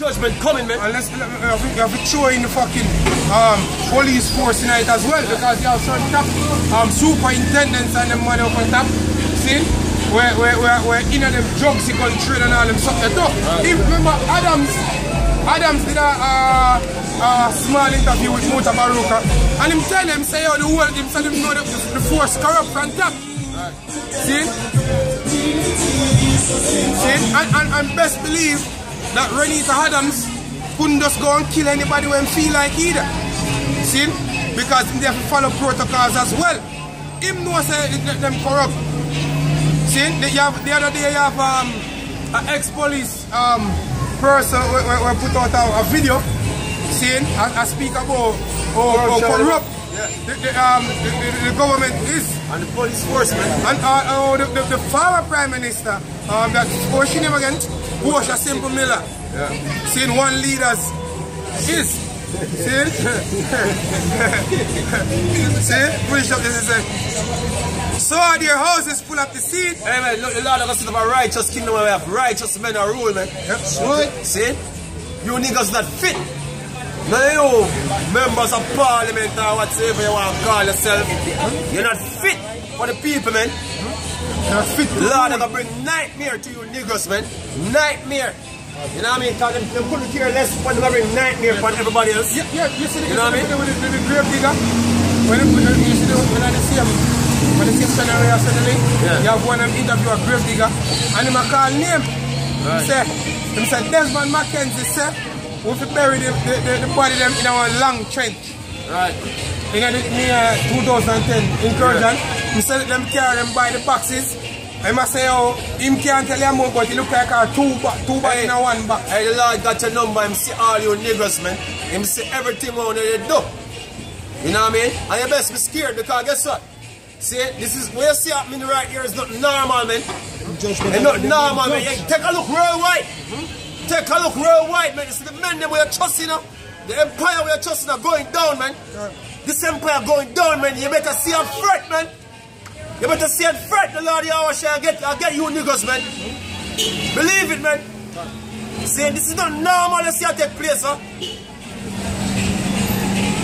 Judgment coming, man. And we have to throw in the fucking police force tonight as well, because you have certain top superintendents and them money up on top. See? We're in them drugs trade and all them stuff there too. If remember Adams did a small interview with Mota Baruka, and him tell them, say, oh, the whole, him tell them know the force corrupt from top. Right. See? And best believe that Renita Adams couldn't just go and kill anybody when feel like either. See? Because they have to follow protocols as well. Him knows them corrupt. See? The other day you have an ex-police person we put out a video saying I speak about how corrupt the government is. And the police force, man. And the former Prime Minister, what's your name again? Bush, a Simple Miller. Yeah. Saying one leader's is. See? See? Push up this is so are their houses full of the seed. Hey man, look, the Lord of a righteous kingdom where we have righteous men are rule, man. Yep. Right. See? You niggas not fit. None of you members of parliament or whatever you want to call yourself. You're not fit for the people, man. You're not fit. The Lord gonna bring nightmare to you niggas, man. Nightmare. You know what I mean? Because they couldn't care less, but they bring nightmare for everybody else. Yeah, you see you know what I mean? The grave digger. When you see when I see him, when the same scenario suddenly, you have one of them interview a grave digger, and him a call name. Right. He said, Desmond Mackenzie said, we have bury the body them in our long trench. Right. In the near 2010 incursion, he said them carry them by the boxes. I must say, oh, him can't tell you more, but he look like a two bag in a one box. Hey, the Lord got your number, him see all you niggas, man. Him see everything on they do. You know what I mean? And you best be scared, because guess what? See, this is what you see happening right here is not normal, man. It's not normal, man. Take a look worldwide. Take a look worldwide, man. This is the men that we are trusting, the empire we are trusting are going down, man. This empire going down, man. You better see a threat, man. You better see a threat, the Lord Yahweh shall get you niggas, man. Believe it, man. See, this is not normal. Let's see how take place, huh?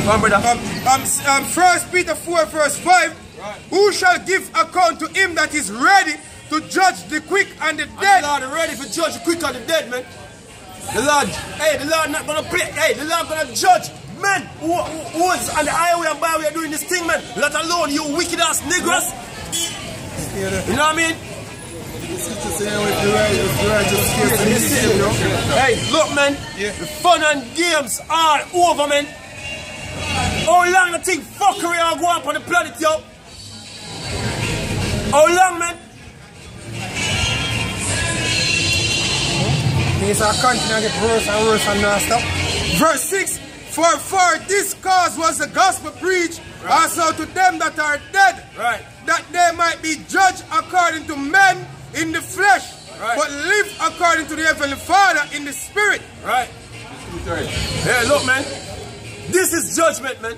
Come on, brother. 1 Peter 4 verse 5. Right. Who shall give account to him that is ready to judge the quick and the dead? And the Lord is ready to judge the quick and the dead, man. The Lord, hey, the Lord not gonna play, hey, the Lord gonna judge men who is on the highway and byway doing this thing, man. Let alone you wicked ass niggas. You know what I mean? Hey, look, man. The fun and games are over, man. How long the thing fuckery are going up on the planet, yo? How long, man? Things are continuing to get worse and worse and non-stop. Verse 6. For this cause was the gospel preached, also to them that are dead, that they might be judged according to men in the flesh, but live according to the Heavenly Father in the Spirit. Right. Hey, look, man. This is judgment, man.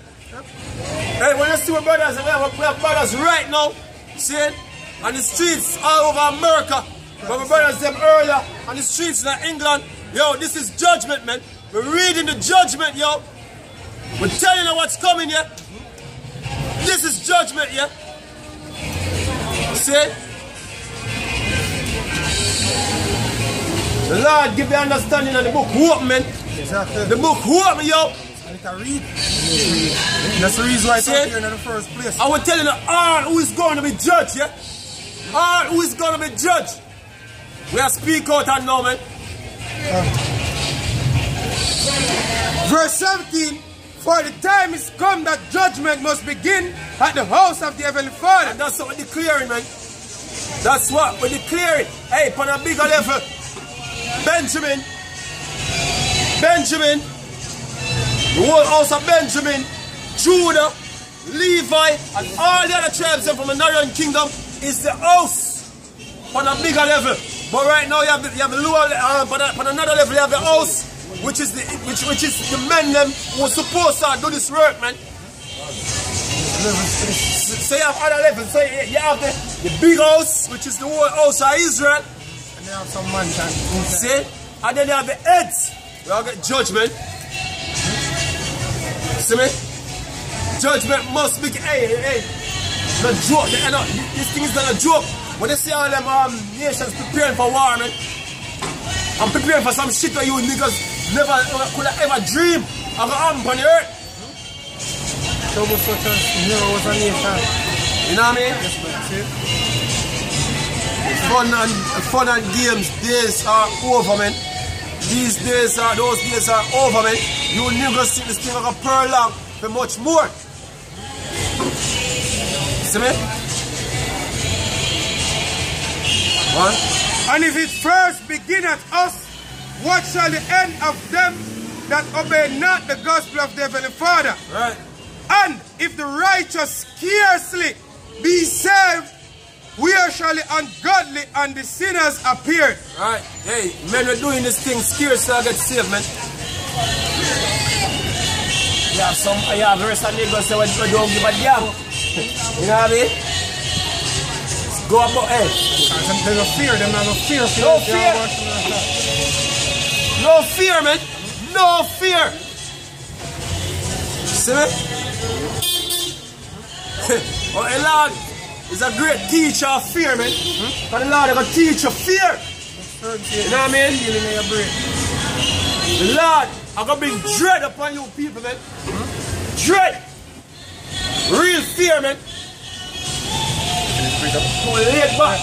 Hey, when you see my brothers, we have brothers right now, see, on the streets all over America. But my brothers them earlier on the streets in England. Yo, this is judgment, man. We're reading the judgment, yo. We're telling you what's coming, yeah. This is judgment, yeah. See? The Lord give the understanding of the book open, man. Exactly. The book open, yo. And it read. That's the reason why it's out here in the first place. I was telling you all who is going to be judged, yeah. All who is going to be judged. We are speak out and now, man. Verse 17, for the time is come that judgment must begin at the house of the Heavenly Father. And that's what we're declaring, man. That's what we're declaring. Hey, on a bigger level, Benjamin, the whole house of Benjamin, Judah, Levi, and all the other tribes from the northern kingdom is the house on a bigger level. But right now you have the lower, but on another level you have the house, which is the men them who are supposed to do this work, man. So you have other levels. So you have the big house, which is the whole house of Israel. And they have some mansion. See? And then you have the heads. we all get judgment. See me? Judgment must be, hey. No joke. This thing is not a joke. When they see all them nations preparing for war, man, I'm preparing for some shit where you niggas never could have ever dream of a arm on the earth. So much such as never was a nation. You know what I mean? Yes, man. See? Fun and games days are over, man. Those days are over, man. You niggas see this thing like a pearl long for much more. See me? What? And if it first begin at us, what shall the end of them that obey not the gospel of the Heavenly Father? Right. And if the righteous scarcely be saved, where shall the ungodly and the sinners appear? Right. Hey, men are doing this thing scarcely get saved, man. I have the rest of niggas say, we don't give a damn. You know what I mean? Go about, hey. There's no fear, there's no fear. No fear. No fear, man. No fear. See me? Oh, the Lord is a great teacher of fear, man. Because the Lord is going to teach you fear. You know what I mean? The Lord is going to bring dread upon you people, man. Dread. Real fear, man. Laid back.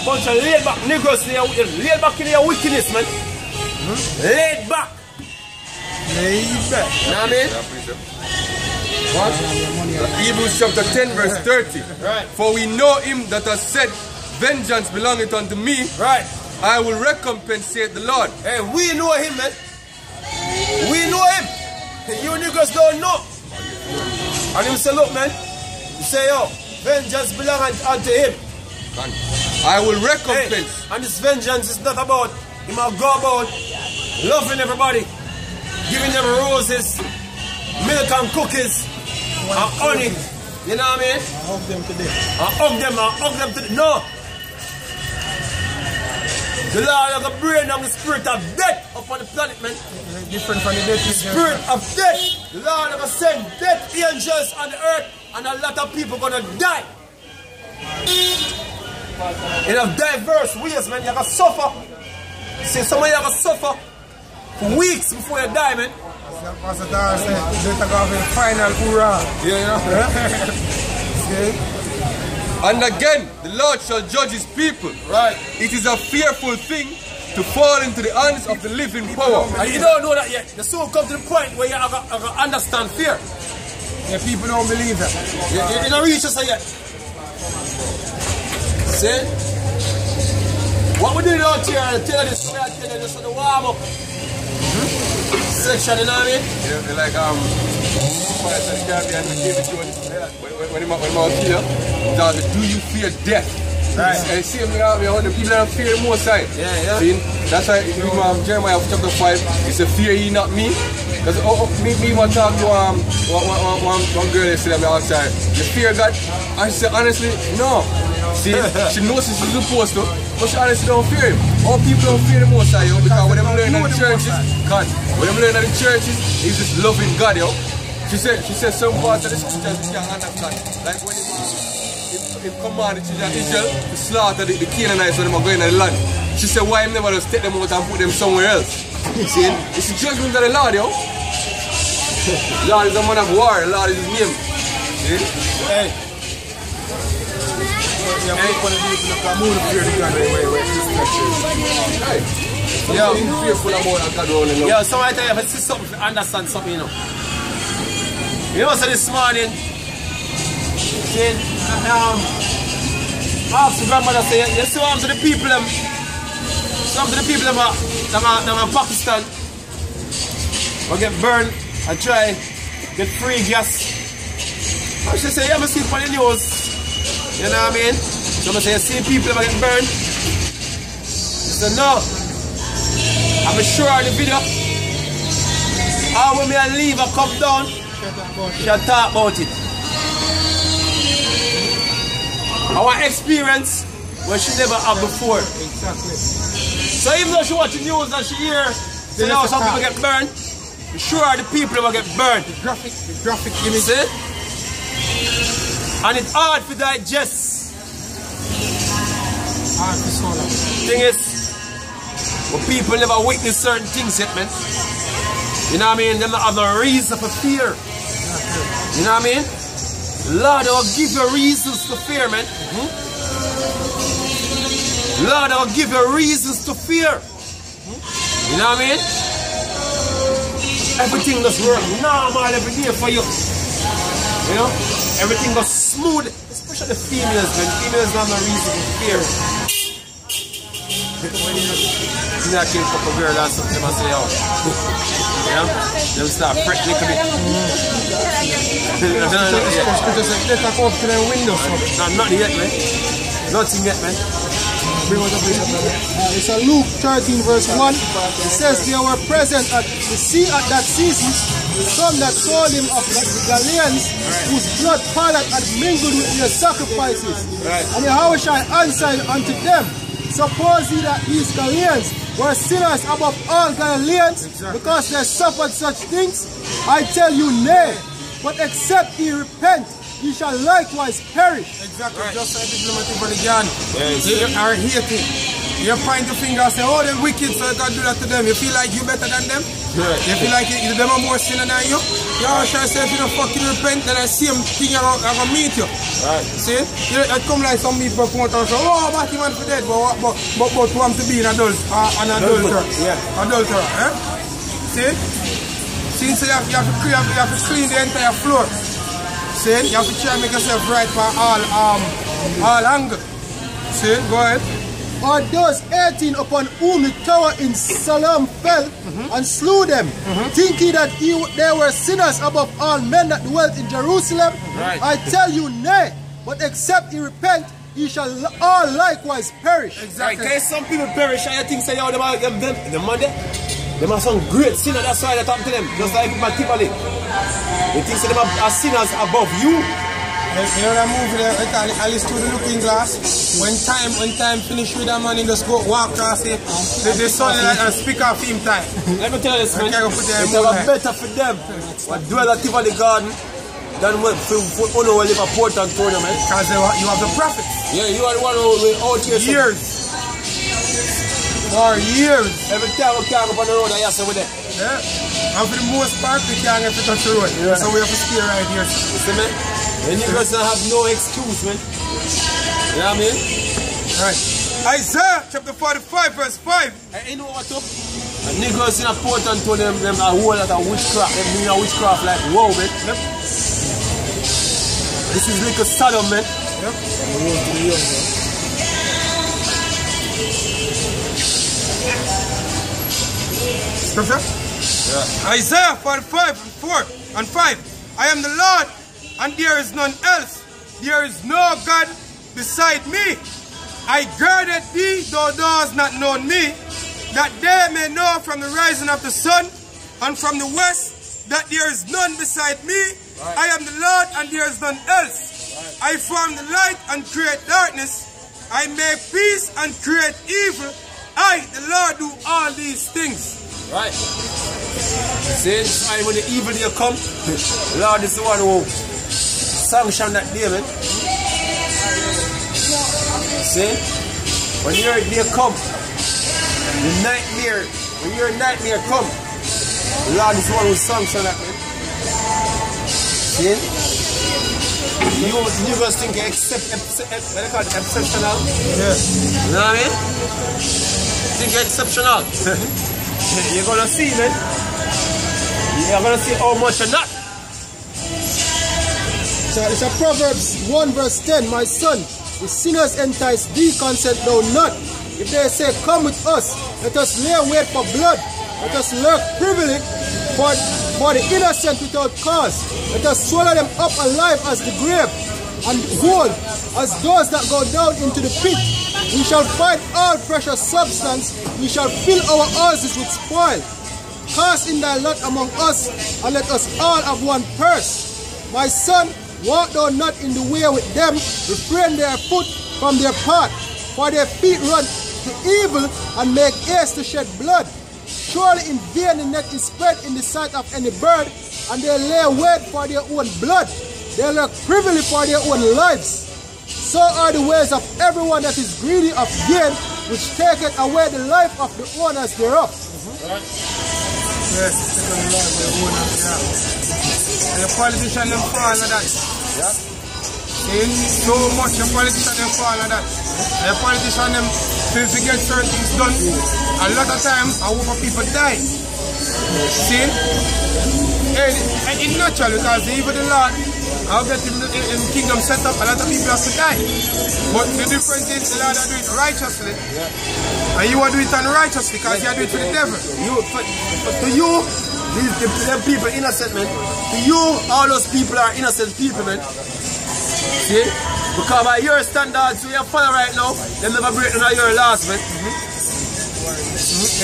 Bunch of laid back niggas laid back in your wickedness, man. Laid back. Laid back. You know what I mean? What? Hebrews chapter 10 verse 30. Right. For we know him that has said, vengeance belongeth unto me. Right. I will recompense, saith the Lord. Hey, we know him, man. We know him. You niggas don't know. And him say, look, man. You say, yo, vengeance belongs unto him. I will recompense. Hey, and this vengeance is not about him. I'll go about loving everybody, giving them roses, milk and cookies, and honey. You know what I mean? I hug them today. I hug them today. No. The Lord has a brain and the spirit of death upon the planet, man. Different from the death. Spirit of death. The Lord has sent death angels on the earth, and a lot of people gonna die. In a diverse ways, man. You're gonna suffer. See, some of you are gonna suffer for weeks before you die, man. Pastor Dar said, they're going to final hoorah. Yeah, you know. See? And again, the Lord shall judge his people. Right. It is a fearful thing to fall into the hands of the living power. And you don't know that yet. The soul come to the point where you understand fear. Yeah, people don't believe that. You don't reach us yet. See? What we do out here, I tell you this, on the warm up. Section, you know what I mean? Yeah, like when I'm out here, do you fear death? Right. And see me out here, the people that fear the most side. Yeah. See? That's why Jeremiah chapter 5, it's a fear ye not me. Because me want to talk to one girl yesterday outside. You fear God? And she said, honestly, no. See, she knows she's supposed to, but she honestly don't fear him. All people don't fear the most high, yo, because when they learn at the churches, when they learn at the churches, is just loving God, yo. She said some parts of the scriptures we can't understand. Like when he commanded the children of Israel to slaughter the Canaanites when they were going to the land. She said, why him never just take them out and put them somewhere else? See, it's the judgment of the Lord, yo. Lord is a man of war, Lord is his name. See? Hey. Yo, somebody tell you if I see something, if I understand something, you know. You know, so this morning, ask the grandmother, say, you see what I'm to the people, some of the people that are Pakistan, will get burned and try, get free gas. And she say, yeah, I see it on the news. You know what I mean? So I say, you see people that get burned? She said, no. I'm sure of the video. How when I leave and come down, she'll talk about it. Our experience where she never had before. Exactly. So even though she watch the news and she hear So now some people get burned. Sure, the people will get burned. The graphic image. See? And it's hard to digest. Hard to swallow. Thing is, well, people never witness certain things yet, man. You know what I mean? They don't have no reason for fear. You know what I mean? Lord, I'll give you reasons to fear, man. Lord, I'll give you reasons to fear. You know what I mean? Everything does work normal every day for you. You know? Everything goes smooth. Especially the females, man. Females don't have no reason to fear. You know, I kill a couple girls and something, I say, oh. You know? They'll start fretting a little bit. Nothing yet, man. Nothing yet, man. It's a Luke 13 verse 1. It says they were present at the sea at that season, some that told him of the Galileans whose blood Pilate had mingled with their sacrifices. And Yahushua answered unto them, suppose ye that these Galileans were sinners above all Galileans because they suffered such things? I tell you, nay, but except ye repent, ye shall likewise perish. Exactly, just like the diplomatic for the Jan. They are hating. You point the finger and say, oh, they're wicked, so you can do that to them. You feel like you're better than them? You feel like them are more sinner than you? You always try to say, if you don't fucking repent, then I see them thing I'm going to meet you. See? It come like some people come out and say, oh, Batman for dead, but want to be an adult, an adulterer. Adulterer, eh? See? Since you have to clean the entire floor. See? You have to try to make yourself right for all angles. See? Go ahead. Or those 18 upon whom the tower in Siloam fell and slew them, thinking that they were sinners above all men that dwelt in Jerusalem? I tell you, nay, but except ye repent, ye shall all likewise perish. Exactly. Right, some people perish and you think say, yo, them Monday, them are some great sinner, that's why they talk to them. Just like people typically. They think say them are sinners above you. You know that movie there, I call it Alice Through the Looking Glass. When time finish with that man, he just go walk across it. They saw it and speak off him time. Let me tell you this, man. It's better for them to dwell at Tivoli Garden than for Uno will live a Portland tournament. Because you have the prophets. Yeah, you are the one who will out here. Years. For years. Every time we can't go on the road, I have to with them. Yeah. And for the most part, we can't get to touch the road. Yeah. So we have to stay right here. You see, man? The Negroes don't have no excuse, man. You know what I mean? Right. Isaiah chapter 45 verse 5. And you know what up? The Negroes in a Portland told them a whole lot of witchcraft. They mean a witchcraft like wow, man. Yep. This is like a Sodom, man. Yep. Scripture? Yeah. Isaiah 45 4 and 5. I am the Lord, and there is none else. There is no God beside me. I girded thee, though thou hast not known me, that they may know from the rising of the sun and from the west that there is none beside me. Right. I am the Lord, and there is none else. Right. I form the light and create darkness. I make peace and create evil. I, the Lord, do all these things. Right. Since when the evil day come, the Lord is the one who sanction that day, man. See? When your day come, the nightmare, when your nightmare come, the Lord is the one who sanction that, man. See? You guys think exceptional? Yeah. You know what I mean? Think exceptional. You're gonna see, man. You're gonna see how much or not. So it's a Proverbs 1 verse 10. My son, the sinners entice thee, consent thou not. If they say, come with us, let us lay wait for blood. Let us lurk privily for the innocent without cause. Let us swallow them up alive as the grave, and whole as those that go down into the pit. We shall find all precious substance. We shall fill our houses with spoil. Cast in thy lot among us, and let us all have one purse. My son, walk thou not in the way with them. Refrain their foot from their path. For their feet run to evil, and make haste to shed blood. surely in vain the net is spread in the sight of any bird, and they lay wait for their own blood. They look privily for their own lives. So are the ways of everyone that is greedy of gain, which taketh away the life of the owners thereof. Yes, taking the life of the owners thereof. And the politicians them fall on that. Yeah. See, so much the politicians them fall on that. And the politicians them feel to get certain things done. A lot of times, a lot of people die. See? And it's natural because even the Lord, I'll get him in kingdom set up, a lot of people have to die. But the difference is the Lord will do it righteously. Yeah. And you will do it unrighteously because you are doing it to the devil. To you, them people innocent, man. To you, all those people are innocent people, man. See? Because by your standards, so you follow right now, they never break none of your laws, man.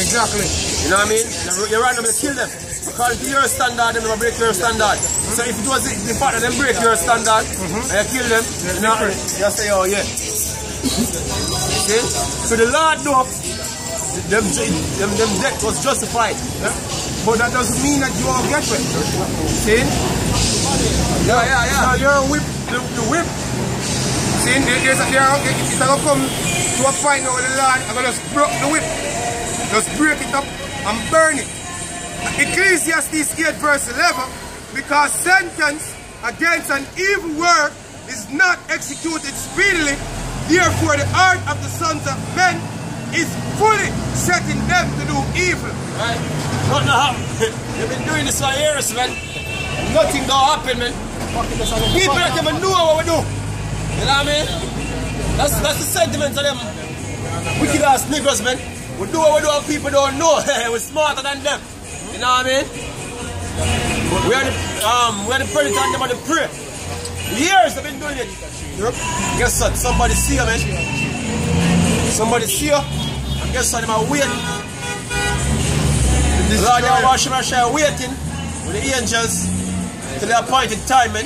Exactly. You know what I mean? You randomly kill them. According to your standard, they never break your standard. So if it was the fact that they break your standard, and you kill them, you say, oh yeah. See? So the Lord know them death was justified. Yeah? But that doesn't mean that you all get it. See? Yeah. So you're the whip. See? It's going to come to a point now where the Lord is going to break the whip. Just break it up and burn it. Ecclesiastes 8 verse 11, because sentence against an evil work is not executed speedily, therefore the heart of the sons of men is fully setting them to do evil. Right. Nothing happen. You've been doing this for years, man. Nothing gonna happen, man. People don't even know what we do. You know what I mean? That's the sentiment of them wicked ass niggas, man. We do what we do and people don't know. We're smarter than them. You know what I mean? We are the predator and them are the prey. Years they've been doing it. Yep. Guess what? Somebody see you, man. Somebody see you. And guess what? They are waiting. The Lord, they are washing and waiting with the angels till the appointed time, man.